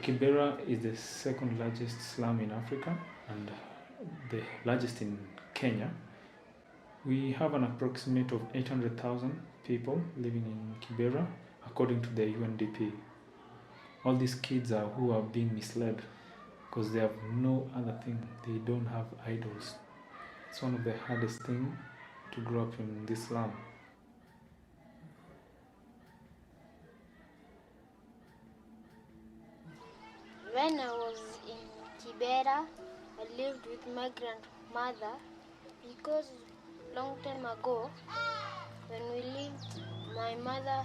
Kibera is the second largest slum in Africa and the largest in Kenya. We have an approximate of 800,000 people living in Kibera, according to the UNDP. All these kids are who are being misled because they have no other thing. They don't have idols. It's one of the hardest things to grow up in this slum. When I was in Kibera, I lived with my grandmother because long time ago, when we lived, my mother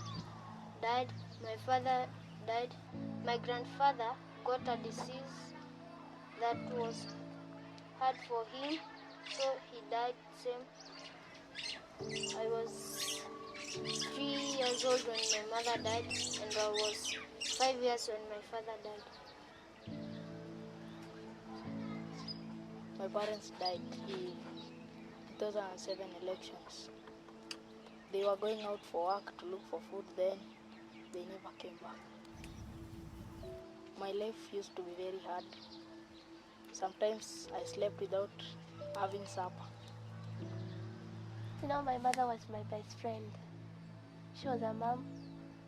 died, my father died, my grandfather got a disease that was hard for him, so he died same. I was 3 years old when my mother died, and I was 5 years when my father died. My parents died in 2007 elections. They were going out for work to look for food, then they never came back. My life used to be very hard. Sometimes I slept without having supper. You know, my mother was my best friend. She was a mom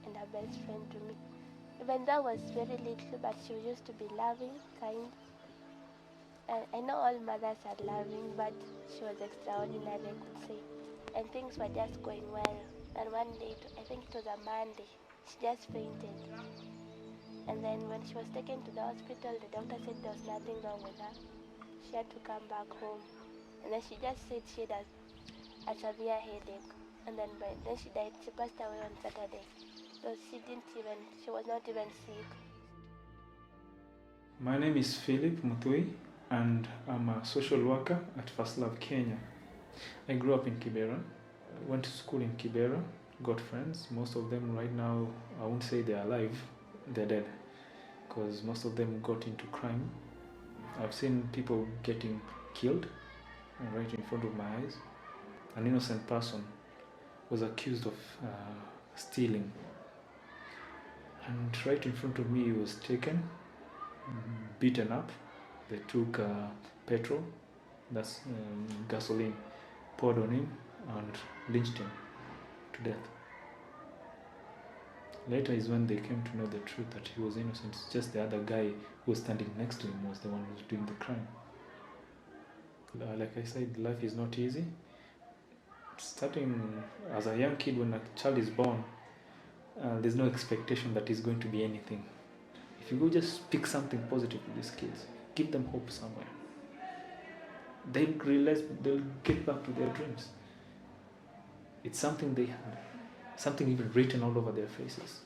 and a best friend to me. Even though I was very little, but she used to be loving, kind. And I know all mothers are loving, but she was extraordinary, I could say. And things were just going well. And one day, I think it was a Monday, she just fainted. And then when she was taken to the hospital, the doctor said there was nothing wrong with her. She had to come back home. And then she just said she had a severe headache. And then she died. She passed away on Saturday. So she was not even sick. My name is Philip Muthui, and I'm a social worker at First Love Kenya. I grew up in Kibera, went to school in Kibera, got friends. Most of them right now, I won't say they're alive, they're dead, because most of them got into crime. I've seen people getting killed right in front of my eyes. An innocent person was accused of stealing, and right in front of me he was taken, beaten up. They took petrol, that's gasoline, poured on him and lynched him to death. Later is when they came to know the truth that he was innocent. It's just the other guy who was standing next to him was the one who was doing the crime. Like I said, life is not easy. Starting as a young kid, when a child is born, there's no expectation that he's going to be anything. If you go just speak something positive to these kids, give them hope somewhere, they'll realize they'll get back to their dreams. It's something they had, something even written all over their faces.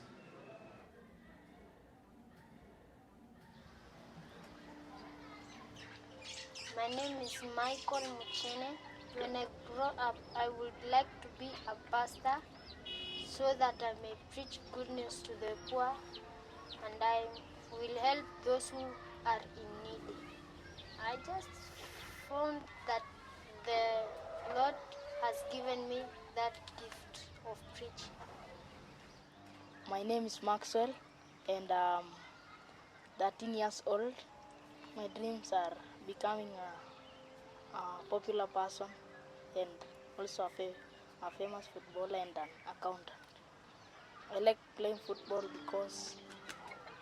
My name is Michael Muchene. When I grow up, I would like to be a pastor so that I may preach good news to the poor, and I will help those who are in need. I just found that the Lord has given me that gift of preaching. My name is Maxwell, and I'm 13 years old. My dreams are becoming a popular person and also a famous footballer and an accountant. I like playing football because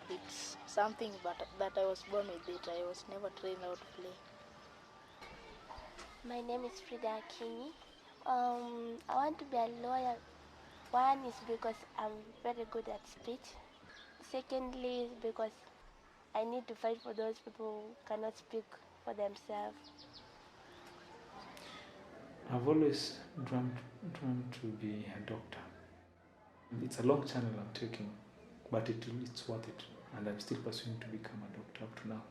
it's something that I was born with it. I was never trained how to play. My name is Frida Akinyi. I want to be a lawyer. One is because I'm very good at speech. Secondly is because I need to fight for those people who cannot speak for themselves. I've always dreamt to be a doctor. It's a long channel I'm taking, but it's worth it, and I'm still pursuing to become a doctor up to now.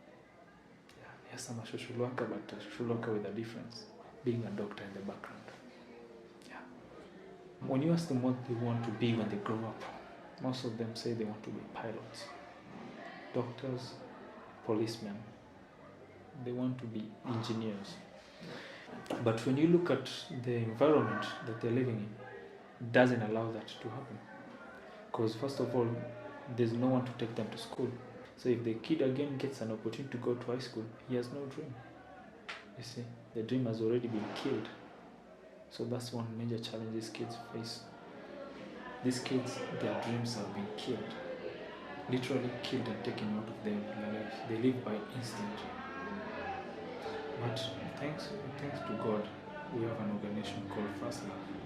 Yeah, yes, I'm a social worker, but a social worker with a difference, being a doctor in the background. Yeah. When you ask them what they want to be when they grow up, most of them say they want to be pilots, doctors, policemen. They want to be engineers. But when you look at the environment that they're living in, it doesn't allow that to happen. Because first of all, there's no one to take them to school. So if the kid again gets an opportunity to go to high school, he has no dream. You see, the dream has already been killed. So that's one major challenge these kids face. These kids, their dreams have been killed. Literally killed and taken out of their lives. They live by instinct. But thanks to God, we have an organization called First Love.